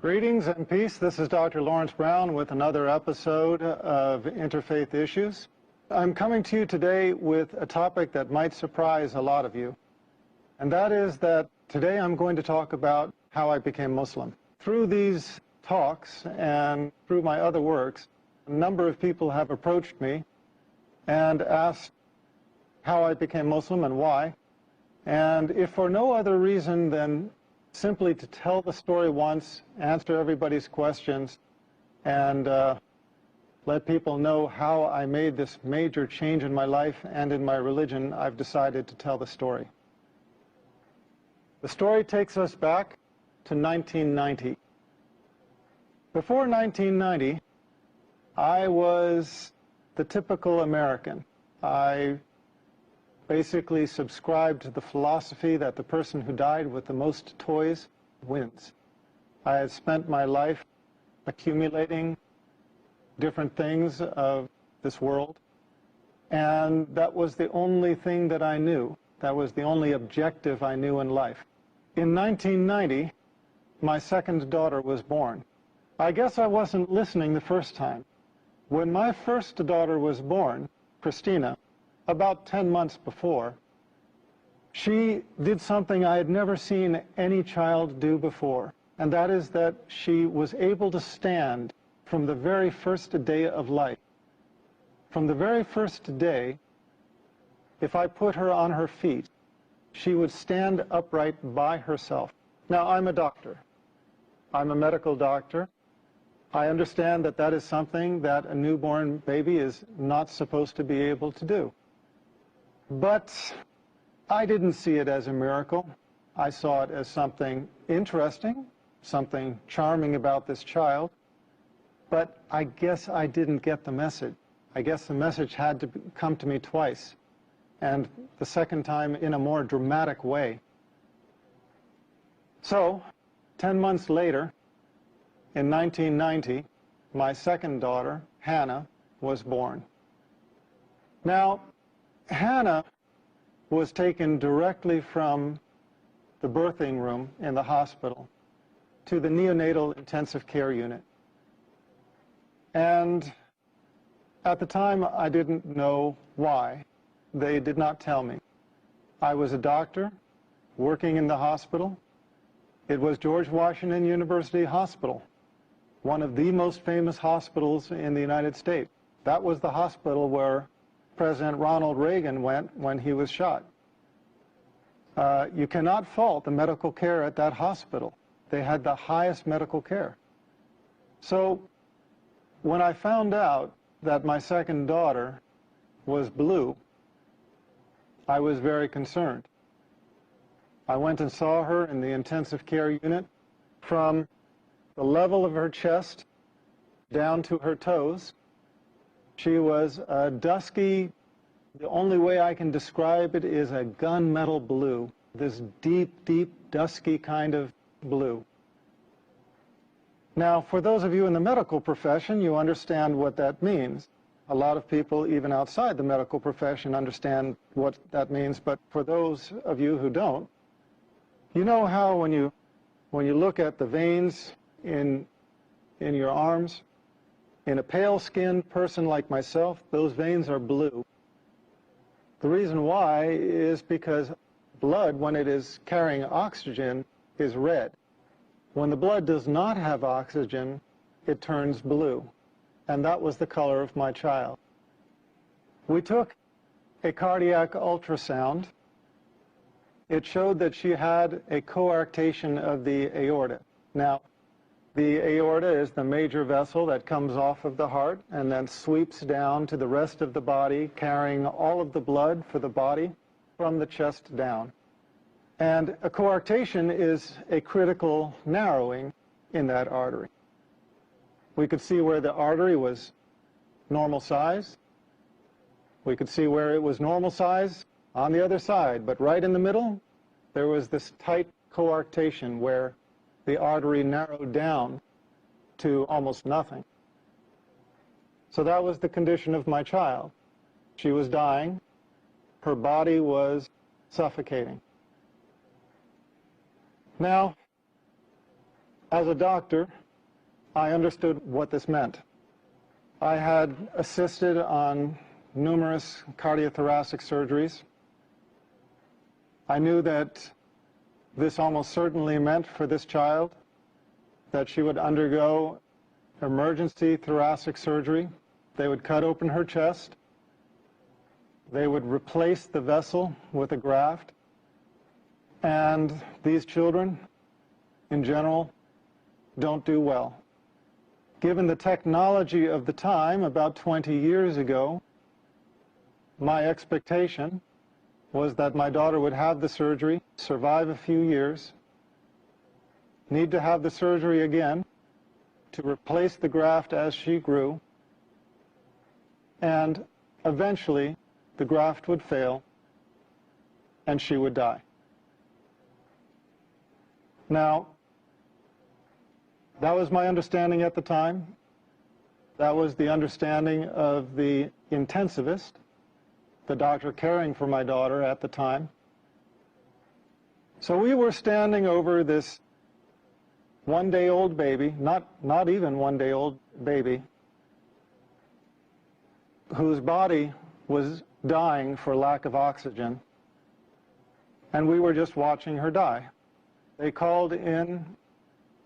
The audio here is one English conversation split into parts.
Greetings and peace. This is Dr. Lawrence Brown with another episode of Interfaith Issues. I'm coming to you today with a topic that might surprise a lot of you. And that is that today I'm going to talk about how I became Muslim. Through these talks and through my other works, a number of people have approached me and asked how I became Muslim and why. And if for no other reason than simply to tell the story once, answer everybody's questions, and let people know how I made this major change in my life and in my religion, I've decided to tell the story. The story takes us back to 1990. Before 1990, I was the typical American. I basically subscribed to the philosophy that the person who died with the most toys wins. I had spent my life accumulating different things of this world, and that was the only thing that I knew. That was the only objective I knew in life. In 1990, my second daughter was born. I guess I wasn't listening the first time. When my first daughter was born, Christina, about 10 months before, she did something I had never seen any child do before, and that is that she was able to stand from the very first day of life. From the very first day, if I put her on her feet, she would stand upright by herself. Now, I'm a doctor. I'm a medical doctor. I understand that that is something that a newborn baby is not supposed to be able to do. But I didn't see it as a miracle. I saw it as something interesting, something charming about this child. But I guess I didn't get the message. I guess the message had to come to me twice, and the second time in a more dramatic way. So, 10 months later, in 1990, my second daughter, Hannah, was born. Now, Hannah was taken directly from the birthing room in the hospital to the neonatal intensive care unit. And at the time, I didn't know why. They did not tell me. I was a doctor working in the hospital. It was George Washington University Hospital, one of the most famous hospitals in the United States. That was the hospital where President Ronald Reagan went when he was shot. You cannot fault the medical care at that hospital. They had the highest medical care. So when I found out that my second daughter was blue, I was very concerned. I went and saw her in the intensive care unit. From the level of her chest down to her toes, she was a dusky, the only way I can describe it is a gunmetal blue, this deep, deep, dusky kind of blue. Now, for those of you in the medical profession, you understand what that means. A lot of people, even outside the medical profession, understand what that means, but for those of you who don't, you know how when you look at the veins in your arms, in a pale-skinned person like myself, those veins are blue. The reason why is because blood, when it is carrying oxygen, is red. When the blood does not have oxygen, it turns blue. And that was the color of my child. We took a cardiac ultrasound. It showed that she had a coarctation of the aorta. Now, the aorta is the major vessel that comes off of the heart and then sweeps down to the rest of the body, carrying all of the blood for the body from the chest down. And a coarctation is a critical narrowing in that artery. We could see where the artery was normal size. We could see where it was normal size on the other side, but right in the middle, there was this tight coarctation where the artery narrowed down to almost nothing. So that was the condition of my child. She was dying. Her body was suffocating. Now, As a doctor, I understood what this meant. I had assisted on numerous cardiothoracic surgeries. I knew that this almost certainly meant for this child that she would undergo emergency thoracic surgery. They would cut open her chest. They would replace the vessel with a graft. And these children, in general, don't do well. Given the technology of the time, about 20 years ago, my expectation was that my daughter would have the surgery, survive a few years, need to have the surgery again to replace the graft as she grew, and eventually the graft would fail and she would die. Now, that was my understanding at the time. That was the understanding of the intensivist, the doctor caring for my daughter at the time. So we were standing over this one-day-old baby, not even one-day-old baby, whose body was dying for lack of oxygen, and we were just watching her die. They called in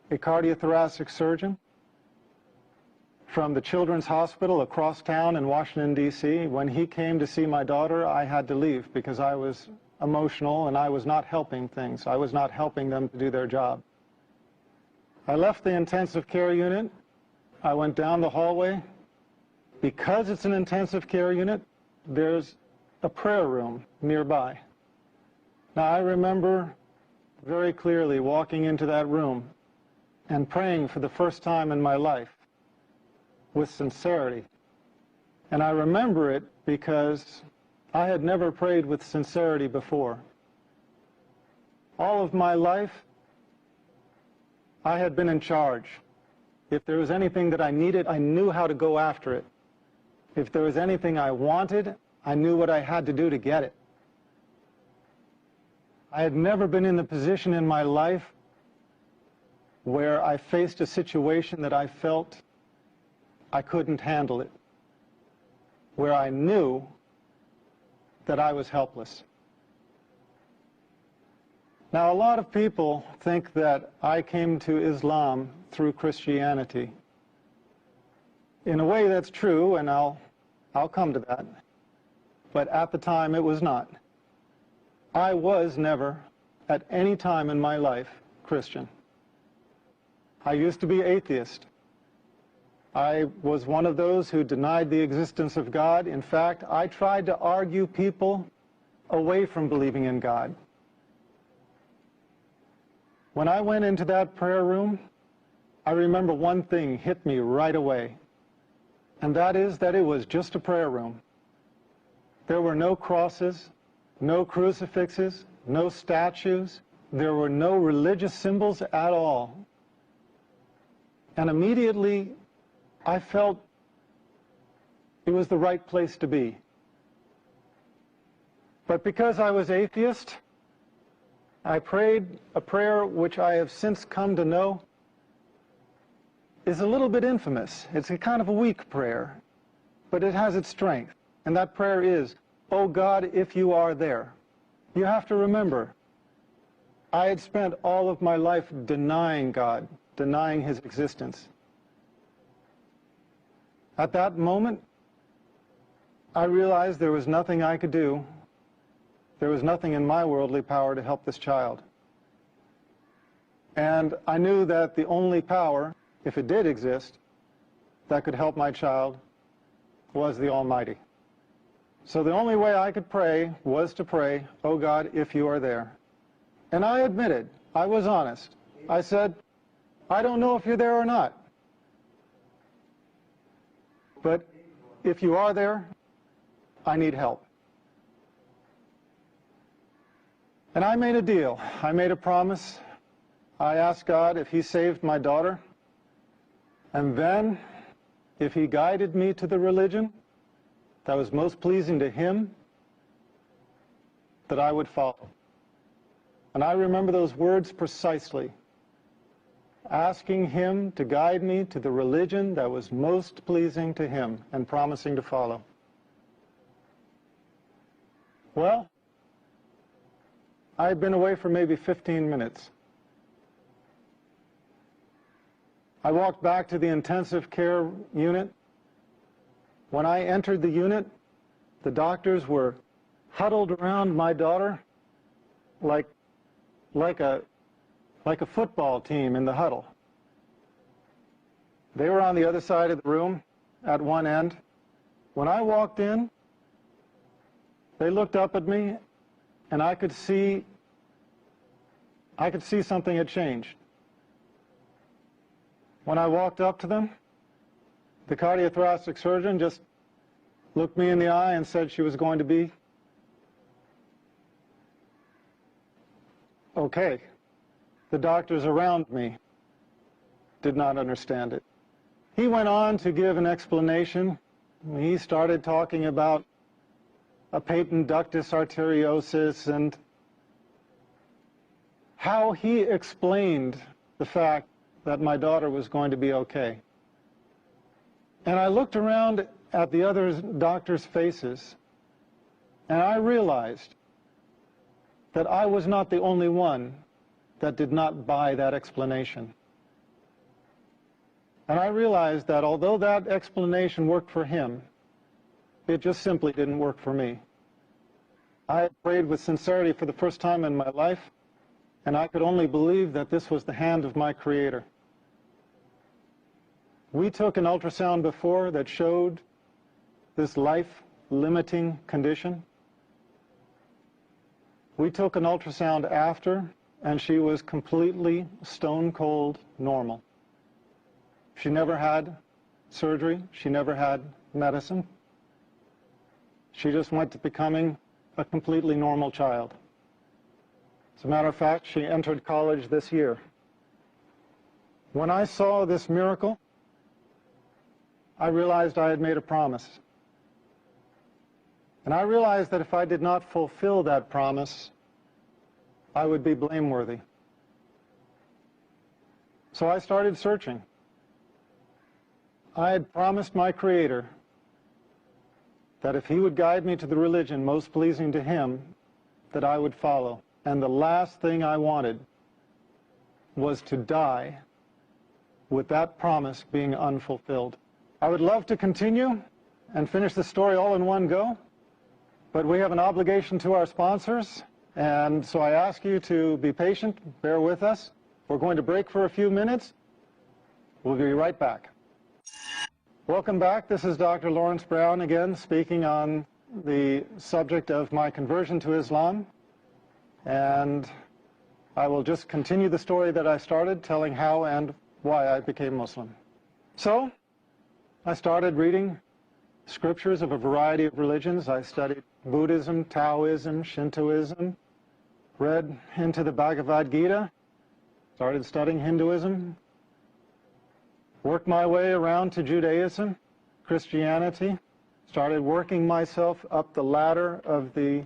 a cardiothoracic surgeon from the Children's Hospital across town in Washington, D.C. When he came to see my daughter, I had to leave because I was emotional and I was not helping things. I was not helping them to do their job. I left the intensive care unit. I went down the hallway. Because it's an intensive care unit, there's a prayer room nearby. Now, I remember very clearly walking into that room and praying for the first time in my life with sincerity. And I remember it because I had never prayed with sincerity before. All of my life, I had been in charge. If there was anything that I needed, I knew how to go after it. If there was anything I wanted, I knew what I had to do to get it. I had never been in the position in my life where I faced a situation that I felt I couldn't handle it, where I knew that I was helpless. Now, a lot of people think that I came to Islam through Christianity. In a way, that's true, and I'll come to that. But at the time, it was not. I was never, at any time in my life, Christian. I used to be atheist. I was one of those who denied the existence of God. In fact, I tried to argue people away from believing in God. When I went into that prayer room, I remember one thing hit me right away, and that is that it was just a prayer room. There were no crosses, no crucifixes, no statues. There were no religious symbols at all. And immediately, I felt it was the right place to be. But because I was atheist, I prayed a prayer which I have since come to know is a little bit infamous. It's a kind of a weak prayer, but it has its strength. And that prayer is, "Oh God, if you are there." You have to remember, I had spent all of my life denying God, denying His existence. At that moment, I realized there was nothing I could do. There was nothing in my worldly power to help this child. And I knew that the only power, if it did exist, that could help my child was the Almighty. So the only way I could pray was to pray, "Oh God, if you are there." And I admitted, I was honest. I said, "I don't know if you're there or not. But if you are there, I need help." And I made a deal. I made a promise. I asked God if He saved my daughter, and then if He guided me to the religion that was most pleasing to Him, that I would follow. And I remember those words precisely. asking him to guide me to the religion that was most pleasing to him and promising to follow. Well, I had been away for maybe 15 minutes. I walked back to the intensive care unit. When I entered the unit, the doctors were huddled around my daughter like a football team in the huddle. They were on the other side of the room at one end. When I walked in, they looked up at me, and I could see something had changed. When I walked up to them, the cardiothoracic surgeon just looked me in the eye and said she was going to be okay. The doctors around me did not understand it. He went on to give an explanation. He started talking about a patent ductus arteriosus and how he explained the fact that my daughter was going to be okay. And I looked around at the other doctors' faces, and I realized that I was not the only one that did not buy that explanation. And I realized that although that explanation worked for him, it just simply didn't work for me. I had prayed with sincerity for the first time in my life, and I could only believe that this was the hand of my Creator. We took an ultrasound before that showed this life-limiting condition. We took an ultrasound after, and she was completely stone-cold normal. She never had surgery. She never had medicine. She just went to becoming a completely normal child. As a matter of fact, she entered college this year. When I saw this miracle, I realized I had made a promise. And I realized that if I did not fulfill that promise, I would be blameworthy. So I started searching. I had promised my Creator that if He would guide me to the religion most pleasing to Him, that I would follow. And the last thing I wanted was to die with that promise being unfulfilled. I would love to continue and finish the story all in one go, but we have an obligation to our sponsors, and so I ask you to be patient, bear with us. We're going to break for a few minutes. We'll be right back. Welcome back. This is Dr. Laurence Brown again, speaking on the subject of my conversion to Islam. And I will just continue the story that I started, telling how and why I became Muslim. So, I started reading scriptures of a variety of religions. I studied Buddhism, Taoism, Shintoism, read into the Bhagavad Gita, started studying Hinduism, worked my way around to Judaism, Christianity, started working myself up the ladder of the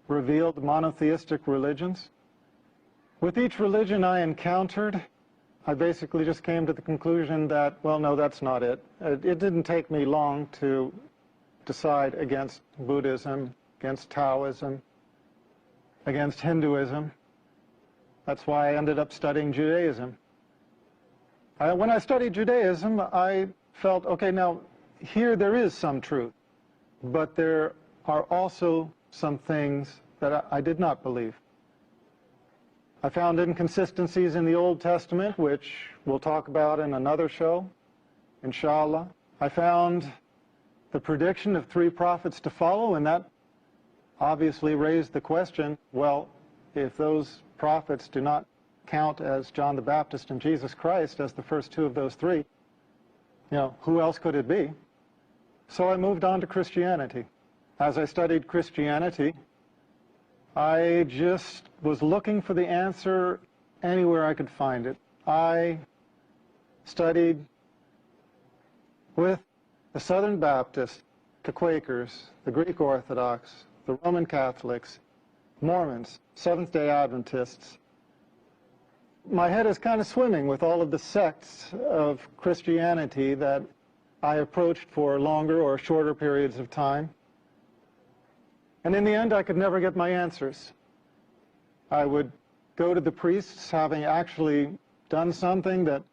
revealed monotheistic religions. With each religion I encountered, I basically just came to the conclusion that, well, no, that's not it. It didn't take me long to decide against Buddhism, against Taoism, against Hinduism. That's why I ended up studying Judaism. When I studied Judaism, I felt, okay, now here there is some truth, but there are also some things that I did not believe. I found inconsistencies in the Old Testament, which we'll talk about in another show, inshallah. I found the prediction of 3 prophets to follow, and that obviously raised the question, well, if those prophets do not count as John the Baptist and Jesus Christ as the first 2 of those 3, who else could it be? So I moved on to Christianity. As I studied Christianity, I just was looking for the answer anywhere I could find it. I studied with the Southern Baptists, the Quakers, the Greek Orthodox, the Roman Catholics, Mormons, Seventh-day Adventists, My head is kind of swimming with all of the sects of Christianity that I approached for longer or shorter periods of time. And in the end, I could never get my answers. I would go to the priests having actually done something that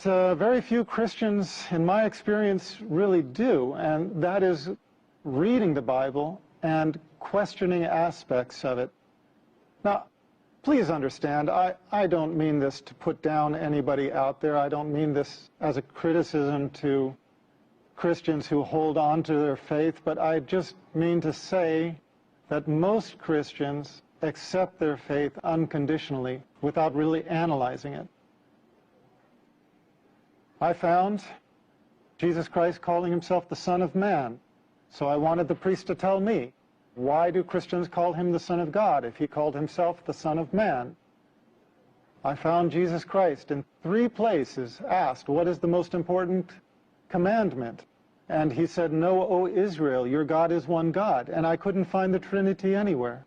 very few Christians, in my experience, really do, and that is reading the Bible and questioning aspects of it. Now, please understand, I don't mean this to put down anybody out there. I don't mean this as a criticism to Christians who hold on to their faith, but I just mean to say that most Christians accept their faith unconditionally without really analyzing it. I found Jesus Christ calling himself the Son of Man, so I wanted the priest to tell me, why do Christians call him the Son of God if he called himself the Son of Man? I found Jesus Christ in 3 places asked, what is the most important commandment? And he said, "Know, O Israel, your God is one God." And I couldn't find the Trinity anywhere.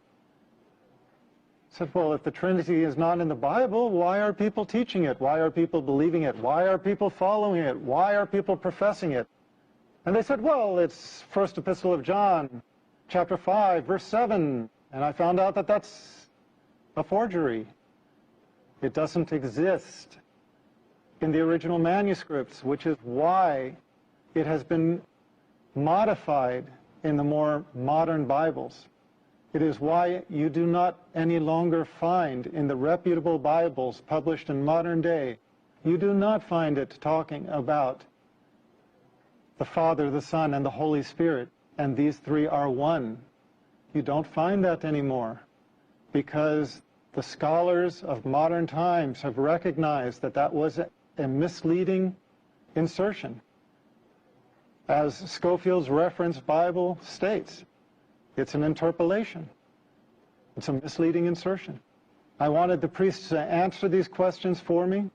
I said, well, if the Trinity is not in the Bible, why are people teaching it? Why are people believing it? Why are people following it? Why are people professing it? And they said, well, it's First Epistle of John, chapter 5, verse 7. And I found out that that's a forgery. It doesn't exist in the original manuscripts, which is why it has been modified in the more modern Bibles. It is why you do not any longer find in the reputable Bibles published in modern day, you do not find it talking about the Father, the Son, and the Holy Spirit, and these 3 are one. You don't find that anymore because the scholars of modern times have recognized that that was a misleading insertion. As Scofield's Reference Bible states, it's an interpolation. It's a misleading insertion. I wanted the priests to answer these questions for me,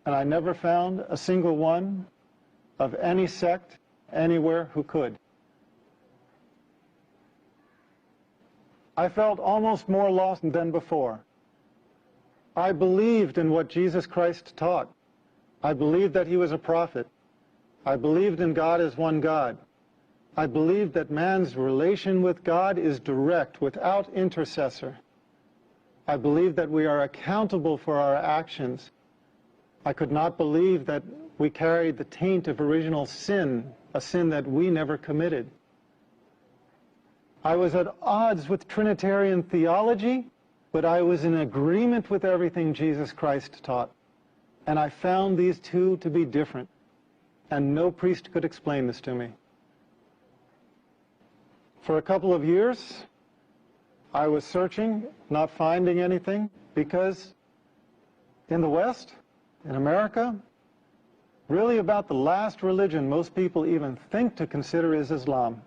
and I never found a single one of any sect anywhere who could. I felt almost more lost than before. I believed in what Jesus Christ taught. I believed that he was a prophet. I believed in God as one God. I believed that man's relation with God is direct, without intercessor. I believed that we are accountable for our actions. I could not believe that we carried the taint of original sin, a sin that we never committed. I was at odds with Trinitarian theology, but I was in agreement with everything Jesus Christ taught. And I found these 2 to be different. And no priest could explain this to me. For a couple of years, I was searching, not finding anything, because in the West, in America, really about the last religion most people even think to consider is Islam.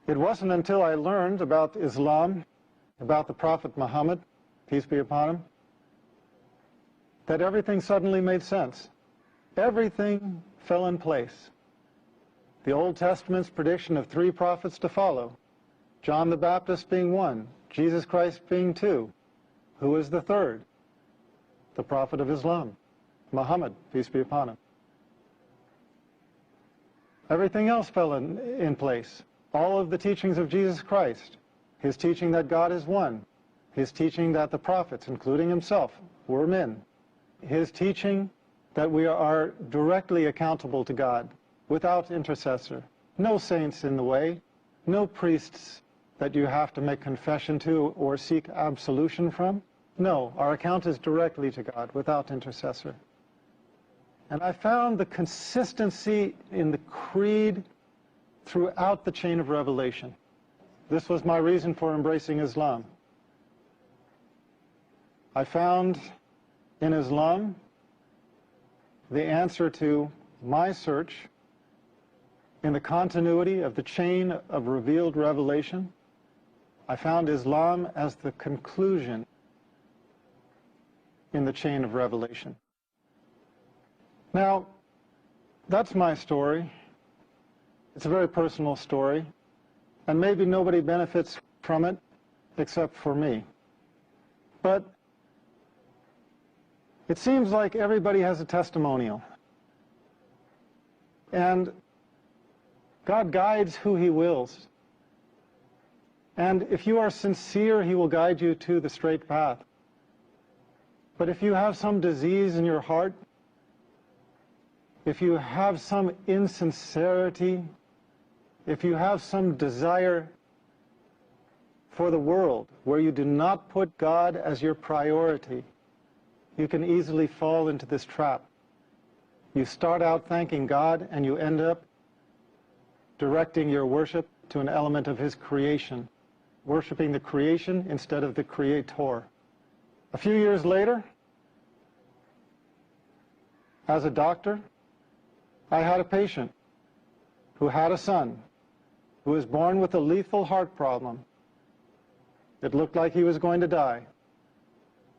It wasn't until I learned about Islam, about the Prophet Muhammad, peace be upon him, that everything suddenly made sense. Everything fell in place. The Old Testament's prediction of 3 prophets to follow, John the Baptist being 1, Jesus Christ being 2. Who is the 3rd? The Prophet of Islam, Muhammad, peace be upon him. Everything else fell in place. All of the teachings of Jesus Christ, his teaching that God is one, his teaching that the prophets, including himself, were men, his teaching that we are directly accountable to God, without intercessor, no saints in the way, no priests that you have to make confession to or seek absolution from. No, our account is directly to God, without intercessor. And I found the consistency in the creed throughout the chain of revelation. This was my reason for embracing Islam. I found in Islam the answer to my search in the continuity of the chain of revealed revelation. I found Islam as the conclusion in the chain of revelation. Now, that's my story. It's a very personal story, and maybe nobody benefits from it, except for me. But it seems like everybody has a testimonial. And God guides who He wills. And if you are sincere, He will guide you to the straight path. But if you have some disease in your heart, if you have some insincerity, if you have some desire for the world where you do not put God as your priority, you can easily fall into this trap. You start out thanking God and you end up directing your worship to an element of His creation, worshiping the creation instead of the Creator. A few years later, as a doctor, I had a patient who had a son who was born with a lethal heart problem. It looked like he was going to die.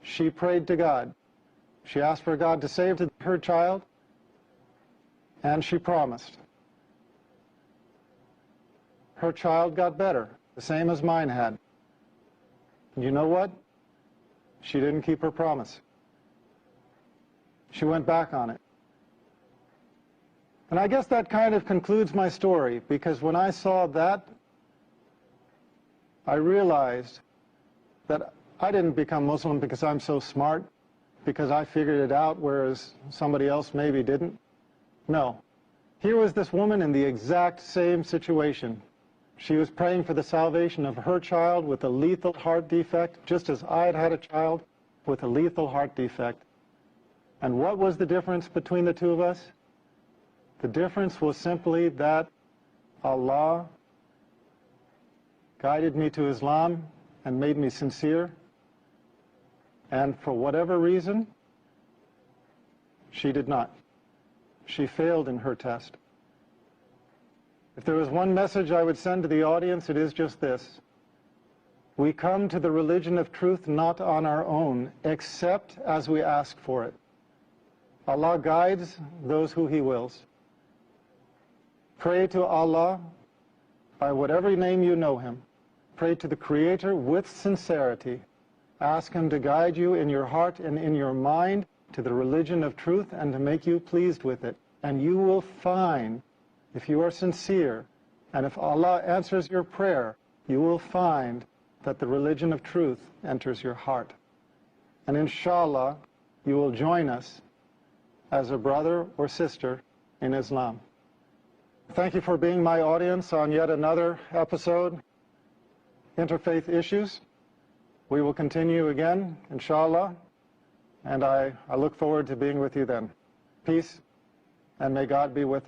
She prayed to God. She asked for God to save her child, and she promised. Her child got better, the same as mine had. And you know what? She didn't keep her promise. She went back on it. And I guess that kind of concludes my story, because when I saw that, I realized that I didn't become Muslim because I'm so smart, because I figured it out, whereas somebody else maybe didn't. No. Here was this woman in the exact same situation. She was praying for the salvation of her child with a lethal heart defect, just as I had had a child with a lethal heart defect. And what was the difference between the two of us? The difference was simply that Allah guided me to Islam and made me sincere. And for whatever reason, she did not. She failed in her test. If there was one message I would send to the audience, it is just this. We come to the religion of truth not on our own, except as we ask for it. Allah guides those who He wills. Pray to Allah by whatever name you know Him. Pray to the Creator with sincerity. Ask Him to guide you in your heart and in your mind to the religion of truth and to make you pleased with it. And you will find, if you are sincere, and if Allah answers your prayer, you will find that the religion of truth enters your heart. And inshallah, you will join us as a brother or sister in Islam. Thank you for being my audience on yet another episode, Interfaith Issues. We will continue again, inshallah, and I look forward to being with you then. Peace, and may God be with us.